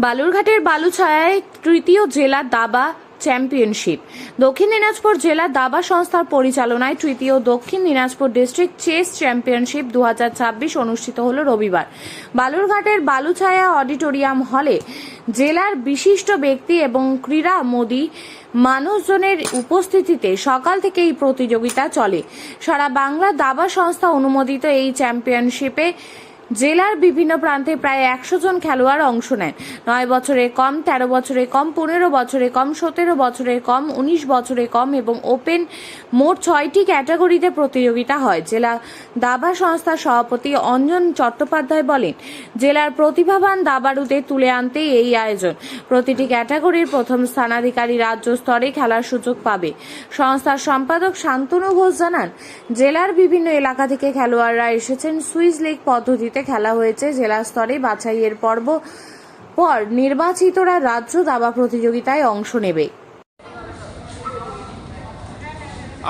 বালুরঘাটের বালুছায়ায় তৃতীয় জেলা দাবা চ্যাম্পিয়নশিপ। দক্ষিণ দিনাজপুর জেলা দাবা সংস্থার পরিচালনায় তৃতীয় দক্ষিণ দিনাজপুর ডিস্ট্রিক্ট চেস চ্যাম্পিয়নশিপ 2026 অনুষ্ঠিত হল রবিবার বালুরঘাটের বালুছায়া অডিটোরিয়াম হলে। জেলার বিশিষ্ট ব্যক্তি এবং ক্রীড়া মোদী মানুষজনের উপস্থিতিতে সকাল থেকে এই প্রতিযোগিতা চলে। সারা বাংলা দাবা সংস্থা অনুমোদিত এই চ্যাম্পিয়নশিপে জেলার বিভিন্ন প্রান্তে প্রায় 100 জন খেলোয়াড় অংশ নেন। 9 বছরের কম, 13 বছরের কম, 15 বছরের কম, 17 বছরের কম, 19 বছরের কম এবং ওপেন মোট 6টি ক্যাটাগরিতে প্রতিযোগিতা হয়। জেলা দাবা সংস্থার সভাপতি অঞ্জন চট্টোপাধ্যায় বলেন, জেলার প্রতিভাবান দাবাড়ুদের তুলে আনতে এই আয়োজন। প্রতিটি ক্যাটাগরির প্রথম স্থানাধিকারী রাজ্য স্তরে খেলার সুযোগ পাবে। সংস্থার সম্পাদক শান্তনু ঘোষ জানান, জেলার বিভিন্ন এলাকা থেকে খেলোয়াড়রা এসেছেন। সুইস লিগ পদ্ধতিতে খেলা হয়েছে। জেলা স্তরে বাছাইয়ের পর নির্বাচিতরা রাজ্য দাবা প্রতিযোগিতায় অংশ নেবে।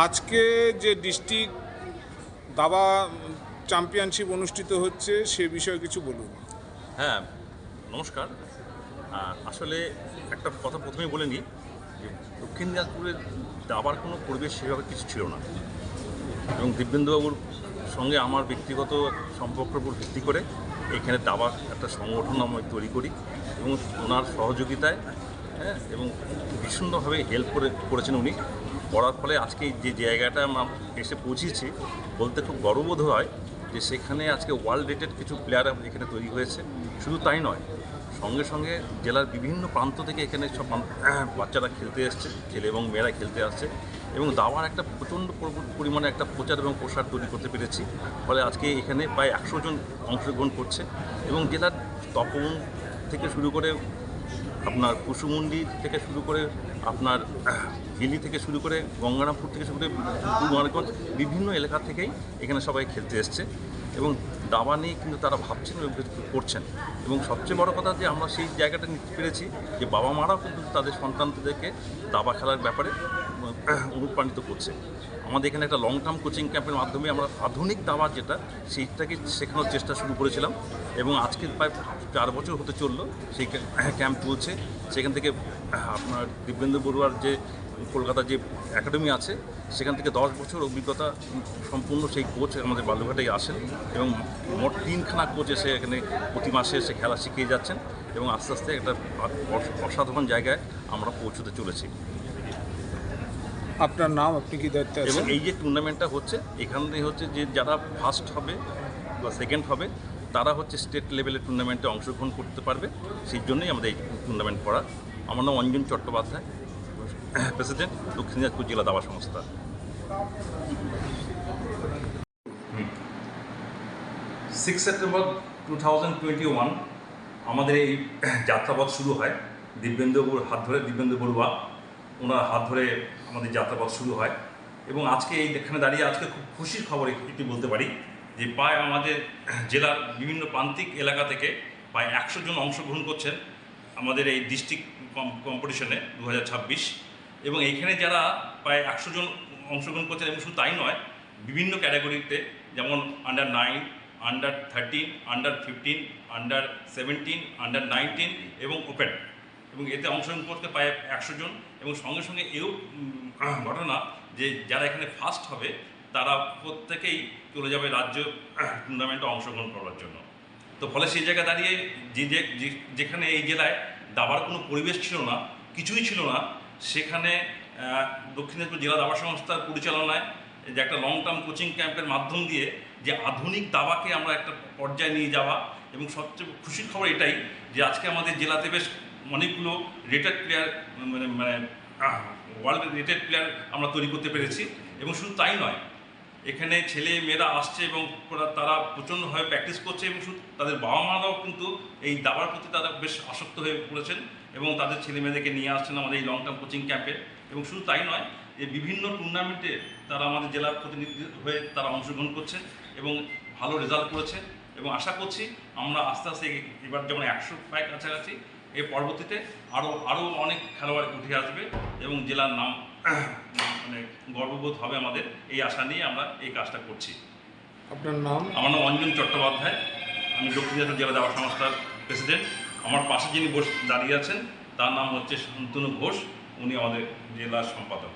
আজকে যে ডিস্ট্রিক্ট দাবা চ্যাম্পিয়নশিপ অনুষ্ঠিত হচ্ছে সে বিষয়ে কিছু বলুন। হ্যাঁ, নমস্কার। আসলে একটা কথা প্রথমেই বলে নিই যে দক্ষিণ দিনাজপুরের দাবার কোনো পরিবেশ সেভাবে কিছু ছিল না, এবং দিব্যেন্দুবাবুর সঙ্গে আমার ব্যক্তিগত সম্পর্কের উপর ভিত্তি করে এখানে দাবার একটা সংগঠন আমি তৈরি করি, এবং ওনার সহযোগিতায় এবং ভীষণভাবে হেল্প করেছেন উনি। করার ফলে আজকে যে জায়গাটা আমরা এসে পৌঁছেছি বলতে খুব গর্ববোধ হয় যে সেখানে আজকে ওয়ার্ল্ড রেটেড কিছু প্লেয়ার এখানে তৈরি হয়েছে। শুধু তাই নয়, সঙ্গে সঙ্গে জেলার বিভিন্ন প্রান্ত থেকে এখানে সব বাচ্চারা খেলতে এসছে, ছেলে এবং মেয়েরা খেলতে আসছে, এবং দাবার একটা প্রচণ্ড পরিমাণে একটা প্রচার এবং প্রসার তৈরি করতে পেরেছি। ফলে আজকে এখানে প্রায় 100 জন অংশগ্রহণ করছে, এবং জেলার তপন থেকে শুরু করে আপনার কুসুমুন্ডি থেকে শুরু করে আপনার হিলি থেকে শুরু করে গঙ্গারামপুর থেকে শুরু করে কুমারগঞ্জ বিভিন্ন এলাকা থেকেই এখানে সবাই খেলতে এসছে, এবং দাবা নিয়ে কিন্তু তারা ভাবছেন এবং করছেন। এবং সবচেয়ে বড় কথা যে আমরা সেই জায়গাটা নিতে পেরেছি যে বাবা মারাও কিন্তু তাদের সন্তানদেরকে দাবা খেলার ব্যাপারে অনুপ্রাণিত করছে। আমাদের এখানে একটা লং টার্ম কোচিং ক্যাম্পের মাধ্যমে আমরা আধুনিক দাবা যেটা সেইটাকে শেখানোর চেষ্টা শুরু করেছিলাম, এবং আজকে প্রায় 4 বছর হতে চললো সেই ক্যাম্প চলছে। সেখান থেকে আপনার দিব্যেন্দু বড়ুয়ার যে কলকাতার যে একাডেমি আছে সেখান থেকে 10 বছর অভিজ্ঞতা সম্পূর্ণ সেই কোচ আমাদের বালুরঘাটেই আসেন, এবং মোট 3খানা কোচ এসে এখানে প্রতি মাসে এসে খেলা শিখিয়ে যাচ্ছেন, এবং আস্তে আস্তে একটা অসাধারণ জায়গায় আমরা পৌঁছতে চলেছি। আপনার নাম, আপনি কি দায়িত্বে আছেন? এবং এই যে টুর্নামেন্টটা হচ্ছে এখানে হচ্ছে যে যারা ফার্স্ট হবে বা সেকেন্ড হবে তারা হচ্ছে স্টেট লেভেলের টুর্নামেন্টে অংশগ্রহণ করতে পারবে। সেই জন্যই আমাদের এই টুর্নামেন্ট করা। আমার নাম অঞ্জন চট্টোপাধ্যায়, প্রেসিডেন্ট, দক্ষিণ দিনাজপুর জেলা দাবা সংস্থা। 6 সেপ্টেম্বর 2021 আমাদের এই যাত্রাপথ শুরু হয় দিব্যেন্দুবাবুর হাত ধরে, দিব্যেন্দু বড়ুয়া ওনার হাত ধরে আমাদের যাত্রাপথ শুরু হয়। এবং আজকে এখানে দাঁড়িয়ে আজকে খুব খুশির খবর একটি বলতে পারি যে প্রায় আমাদের জেলার বিভিন্ন প্রান্তিক এলাকা থেকে প্রায় 100 জন অংশগ্রহণ করছেন আমাদের এই ডিস্ট্রিক্ট কম্পিটিশনে 2026। এবং এইখানে যারা প্রায় 100 জন অংশগ্রহণ করছেন, এবং শুধু তাই নয়, বিভিন্ন ক্যাটাগরিতে, যেমন under 9, under 13, under 15, under 17, under 19 এবং ওপেন, এবং এতে অংশগ্রহণ করতে প্রায় 100 জন। এবং সঙ্গে সঙ্গে এও ঘটনা যে যারা এখানে ফার্স্ট হবে তারা প্রত্যেকেই চলে যাবে রাজ্য টুর্নামেন্টে অংশগ্রহণ করার জন্য। তো ফলে সেই জায়গায় দাঁড়িয়ে যেখানে এই জেলায় দাবার কোনো পরিবেশ ছিল না, কিছুই ছিল না, সেখানে দক্ষিণ দিনাজপুর জেলা দাবা সংস্থার পরিচালনায় যে একটা লং টার্ম কোচিং ক্যাম্পের মাধ্যম দিয়ে যে আধুনিক দাবাকে আমরা একটা পর্যায়ে নিয়ে যাওয়া, এবং সবচেয়ে খুশির খবর এটাই যে আজকে আমাদের জেলাতে বেশ অনেকগুলো রেটেড প্লেয়ার মানে ওয়ার্ল্ড রেটেড প্লেয়ার আমরা তৈরি করতে পেরেছি। এবং শুধু তাই নয়, এখানে ছেলে মেয়েরা আসছে এবং তারা প্রচণ্ডভাবে প্র্যাকটিস করছে, এবং শুধু তাদের বাবা মারাও কিন্তু এই দাবার প্রতি তারা বেশ আসক্ত হয়ে পড়েছেন, এবং তাদের ছেলে মেয়েদেরকে নিয়ে আসছেন আমাদের এই লং টার্ম কোচিং ক্যাম্পে। এবং শুধু তাই নয়, যে বিভিন্ন টুর্নামেন্টে তারা আমাদের জেলার প্রতিনিধি হয়ে তারা অংশগ্রহণ করছে এবং ভালো রেজাল্ট করেছে। এবং আশা করছি আমরা আস্তে আস্তে এবার যেমন 100 প্রায় কাছাকাছি, এর পরবর্তীতে আরও অনেক খেলোয়াড় উঠে আসবে, এবং জেলার নাম মানে গর্ববোধ হবে আমাদের। এই আশা নিয়ে আমরা এই কাজটা করছি। আপনার নাম? আমার নাম অঞ্জন চট্টোপাধ্যায়, আমি দক্ষিণ দিনাজপুর জেলা দাবা সংস্থার প্রেসিডেন্ট। আমার পাশে যিনি দাঁড়িয়ে আছেন তার নাম হচ্ছে শান্তনু ঘোষ, উনি আমাদের জেলার সম্পাদক।